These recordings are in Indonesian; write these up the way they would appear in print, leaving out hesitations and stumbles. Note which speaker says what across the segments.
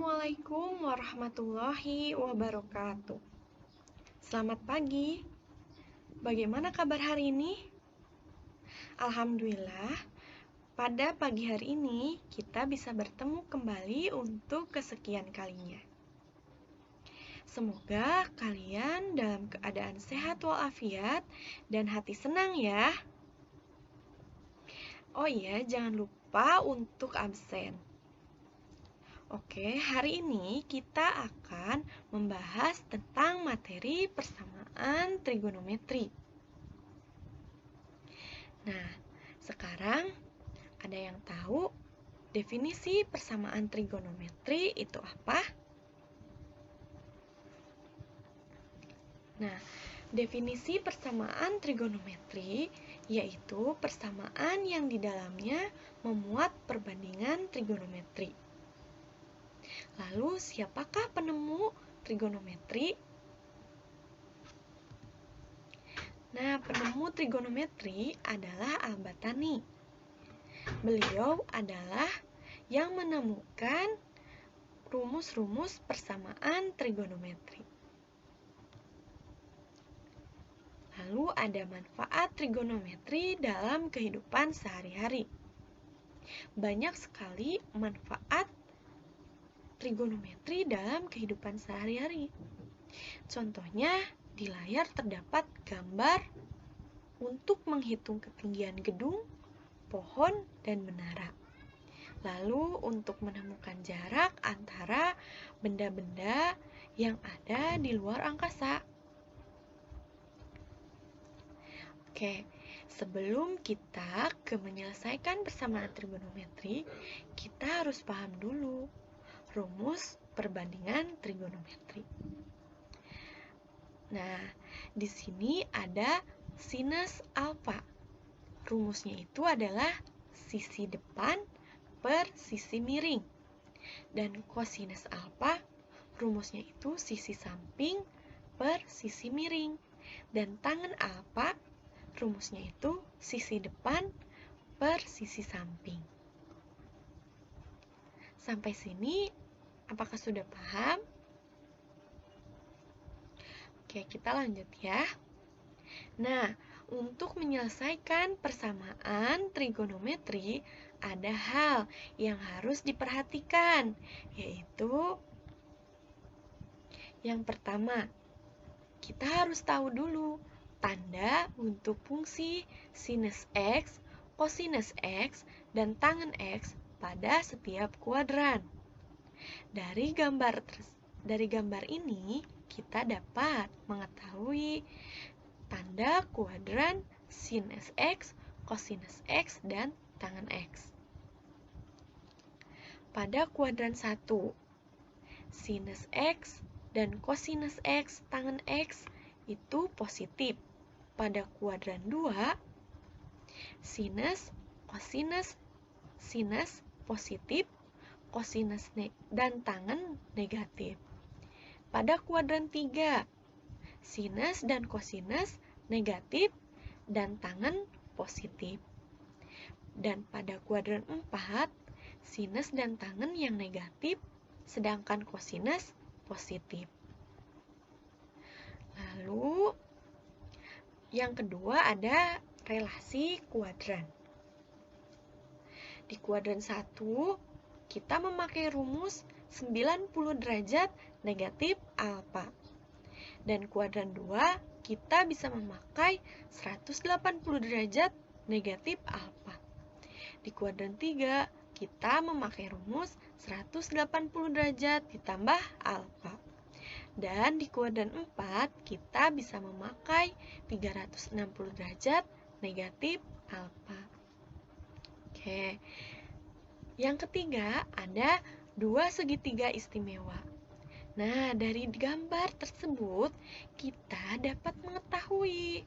Speaker 1: Assalamualaikum warahmatullahi wabarakatuh. Selamat pagi. Bagaimana kabar hari ini? Alhamdulillah, pada pagi hari ini kita bisa bertemu kembali untuk kesekian kalinya. Semoga kalian dalam keadaan sehat walafiat dan hati senang ya. Oh iya, jangan lupa untuk absen. Oke, hari ini kita akan membahas tentang materi persamaan trigonometri. Nah, sekarang ada yang tahu definisi persamaan trigonometri itu apa? Nah, definisi persamaan trigonometri yaitu persamaan yang di dalamnya memuat perbandingan trigonometri. Lalu, siapakah penemu trigonometri? Nah, penemu trigonometri adalah Al-Battani. Beliau adalah yang menemukan rumus-rumus persamaan trigonometri. Lalu ada manfaat trigonometri dalam kehidupan sehari-hari. Banyak sekali manfaat trigonometri dalam kehidupan sehari-hari. Contohnya, di layar terdapat gambar untuk menghitung ketinggian gedung, pohon, dan menara. Lalu, untuk menemukan jarak antara benda-benda yang ada di luar angkasa. Oke, sebelum kita menyelesaikan persamaan trigonometri, kita harus paham dulu rumus perbandingan trigonometri. Nah, di sini ada sinus alfa. Rumusnya itu adalah sisi depan per sisi miring. Dan kosinus alfa, rumusnya itu sisi samping per sisi miring. Dan tangen alfa, rumusnya itu sisi depan per sisi samping. Sampai sini, apakah sudah paham? Oke, kita lanjut ya. Nah, untuk menyelesaikan persamaan trigonometri, ada hal yang harus diperhatikan, yaitu yang pertama, kita harus tahu dulu tanda untuk fungsi sinus X, kosinus X, dan tangen X pada setiap kuadran. Dari gambar ini, kita dapat mengetahui tanda kuadran sinus X, kosinus X, dan tangen X. Pada kuadran 1, sinus X dan kosinus X, tangen X itu positif. Pada kuadran 2, sinus, kosinus, sinus positif, kosinus dan tangen negatif. Pada kuadran 3, sinus dan kosinus negatif dan tangen positif. Dan pada kuadran 4, sinus dan tangen yang negatif, sedangkan kosinus positif. Lalu, yang kedua ada relasi kuadran. Di kuadran 1, kita memakai rumus 90 derajat negatif alfa. Dan kuadran 2, kita bisa memakai 180 derajat negatif alfa. Di kuadran 3, kita memakai rumus 180 derajat ditambah alfa. Dan di kuadran 4, kita bisa memakai 360 derajat negatif alfa. Oke. Yang ketiga, ada dua segitiga istimewa. Nah, dari gambar tersebut, kita dapat mengetahui.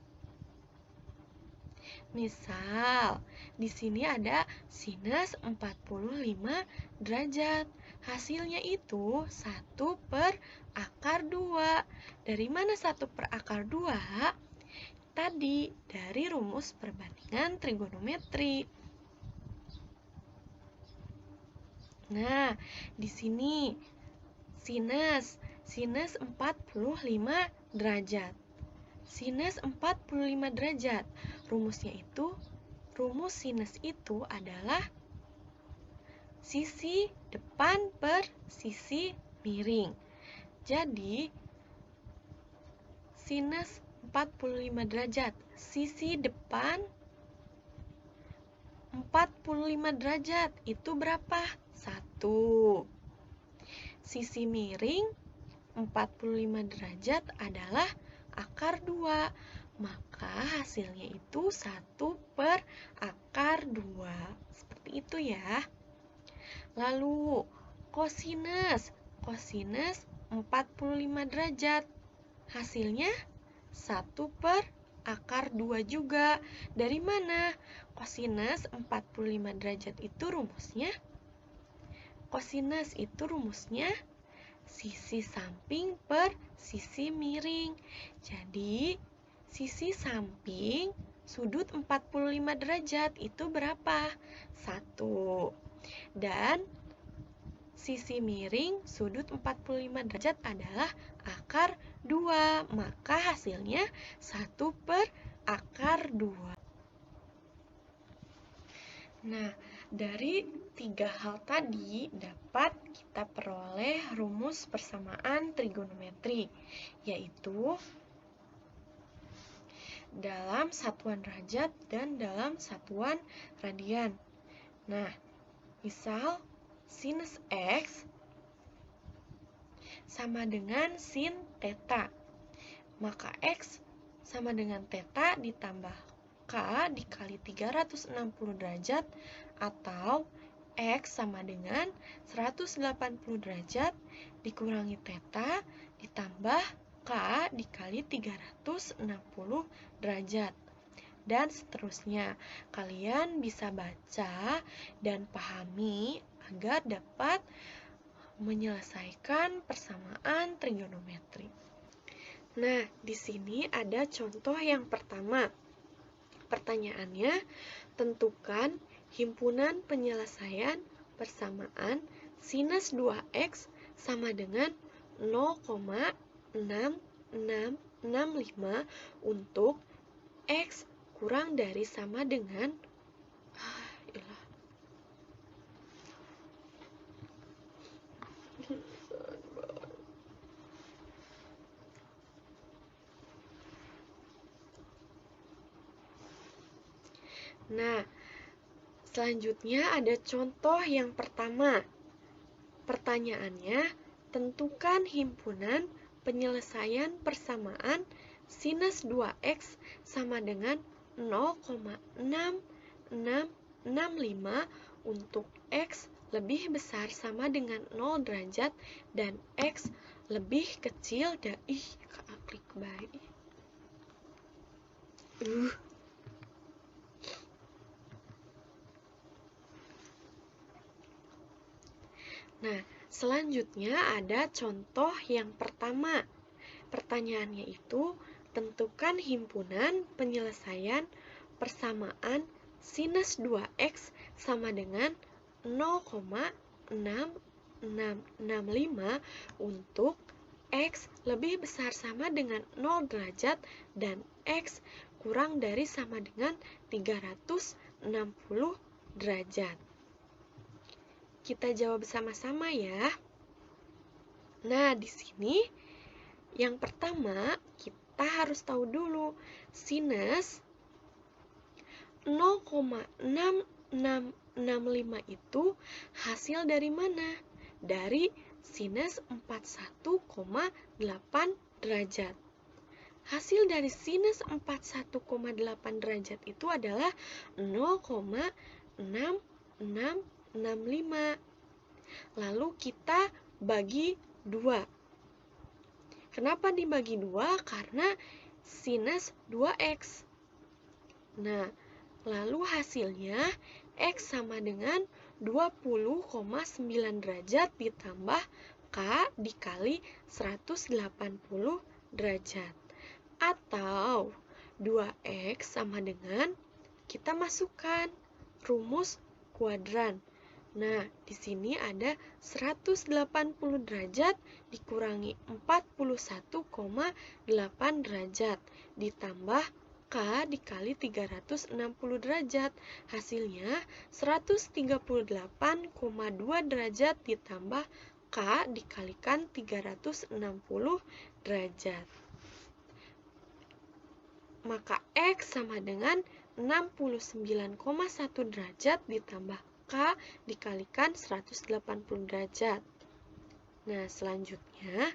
Speaker 1: Misal, di sini ada sinus 45 derajat. Hasilnya itu 1 per akar 2. Dari mana 1 per akar 2? Tadi, dari rumus perbandingan trigonometri. Nah, di sini Sinus 45 derajat. Sinus 45 derajat. Rumus sinus itu adalah sisi depan per sisi miring. Jadi, sinus 45 derajat. Sisi depan 45 derajat. Itu berapa? 1. Sisi miring 45 derajat adalah akar 2. Maka hasilnya itu 1 per akar 2. Seperti itu ya. Lalu, kosinus 45 derajat. Hasilnya 1 per akar 2 juga. Dari mana? Kosinus 45 derajat itu rumusnya? Kosinus itu rumusnya sisi samping per sisi miring. Jadi, sisi samping sudut 45 derajat itu berapa? 1. Dan sisi miring sudut 45 derajat adalah akar 2. Maka hasilnya 1 per akar 2. Nah, dari 3 hal tadi dapat kita peroleh rumus persamaan trigonometri, yaitu dalam satuan derajat dan dalam satuan radian. Nah, misal sinus X sama dengan sin theta, maka X sama dengan theta ditambah K dikali 360 derajat, atau X sama dengan 180 derajat dikurangi theta ditambah K dikali 360 derajat. Dan seterusnya. Kalian bisa baca dan pahami agar dapat menyelesaikan persamaan trigonometri. Nah, di sini ada contoh yang pertama. Pertanyaannya, tentukan himpunan penyelesaian persamaan sinus 2x sama dengan 0,6665 untuk x kurang dari sama dengan Nah, selanjutnya ada contoh yang pertama. Pertanyaannya, tentukan himpunan penyelesaian persamaan sinus 2x sama dengan 0,6665 untuk x lebih besar sama dengan 0 derajat dan x lebih kecil dari klik baik. Nah, selanjutnya ada contoh yang pertama. Pertanyaannya itu, tentukan himpunan penyelesaian persamaan sinus 2x sama dengan 0,6665 untuk x lebih besar sama dengan 0 derajat dan x kurang dari sama dengan 360 derajat. Kita jawab sama-sama ya. Nah, di sini yang pertama kita harus tahu dulu sinus 0,6665 itu hasil dari mana? Dari sinus 41,8 derajat. Hasil dari sinus 41,8 derajat itu adalah 0,6665. Lalu kita bagi 2. Kenapa dibagi 2? Karena sinus 2x. Nah, lalu hasilnya x sama dengan 20,9 derajat ditambah k dikali 180 derajat. Atau 2x sama dengan, kita masukkan rumus kuadran. Nah, di sini ada 180 derajat dikurangi 41,8 derajat ditambah K dikali 360 derajat. Hasilnya 138,2 derajat ditambah K dikalikan 360 derajat. Maka X sama dengan 69,1 derajat ditambah K dikalikan 180 derajat. Nah, selanjutnya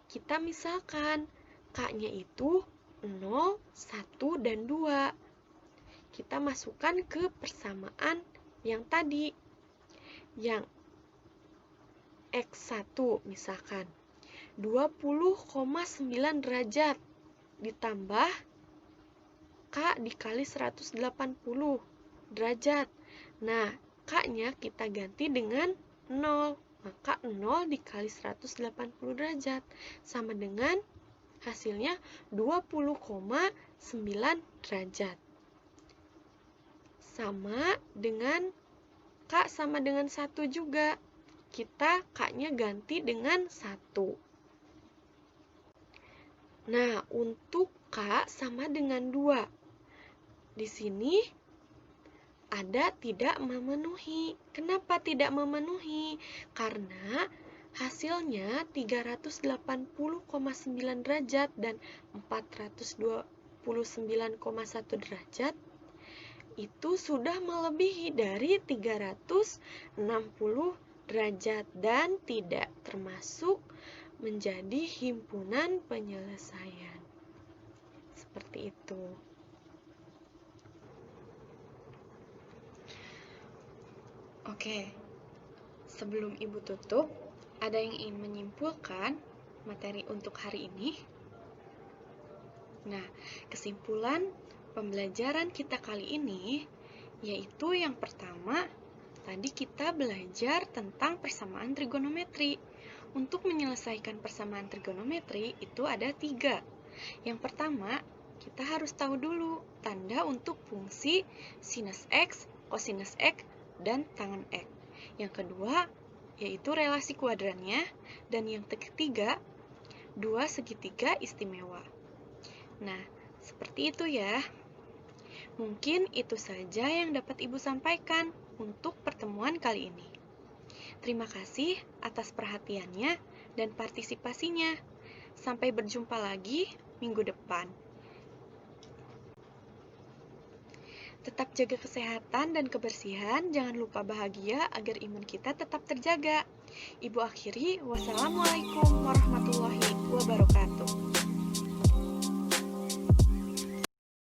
Speaker 1: kita misalkan K-nya itu 0, 1, dan 2. Kita masukkan ke persamaan yang tadi. Yang X1 misalkan 20,9 derajat ditambah K dikali 180 derajat. Nah, K-nya kita ganti dengan 0. Maka 0 dikali 180 derajat sama dengan hasilnya 20,9 derajat. Sama dengan K sama dengan 1 juga. Kita K-nya ganti dengan 1. Nah, untuk K sama dengan 2. Di sini ada tidak memenuhi. Kenapa tidak memenuhi? Karena hasilnya 380,9 derajat dan 429,1 derajat itu sudah melebihi dari 360 derajat dan tidak termasuk menjadi himpunan penyelesaian. Seperti itu. Oke, sebelum Ibu tutup, ada yang ingin menyimpulkan materi untuk hari ini? Nah, kesimpulan pembelajaran kita kali ini yaitu yang pertama, tadi kita belajar tentang persamaan trigonometri. Untuk menyelesaikan persamaan trigonometri itu ada 3. Yang pertama, kita harus tahu dulu tanda untuk fungsi sinus X, kosinus X, dan tangen X. Yang kedua, yaitu relasi kuadrannya. Dan yang ketiga, dua segitiga istimewa. Nah, seperti itu ya. Mungkin itu saja yang dapat Ibu sampaikan untuk pertemuan kali ini. Terima kasih atas perhatiannya dan partisipasinya. Sampai berjumpa lagi minggu depan. Tetap jaga kesehatan dan kebersihan, jangan lupa bahagia agar imun kita tetap terjaga. Ibu akhiri, wassalamualaikum warahmatullahi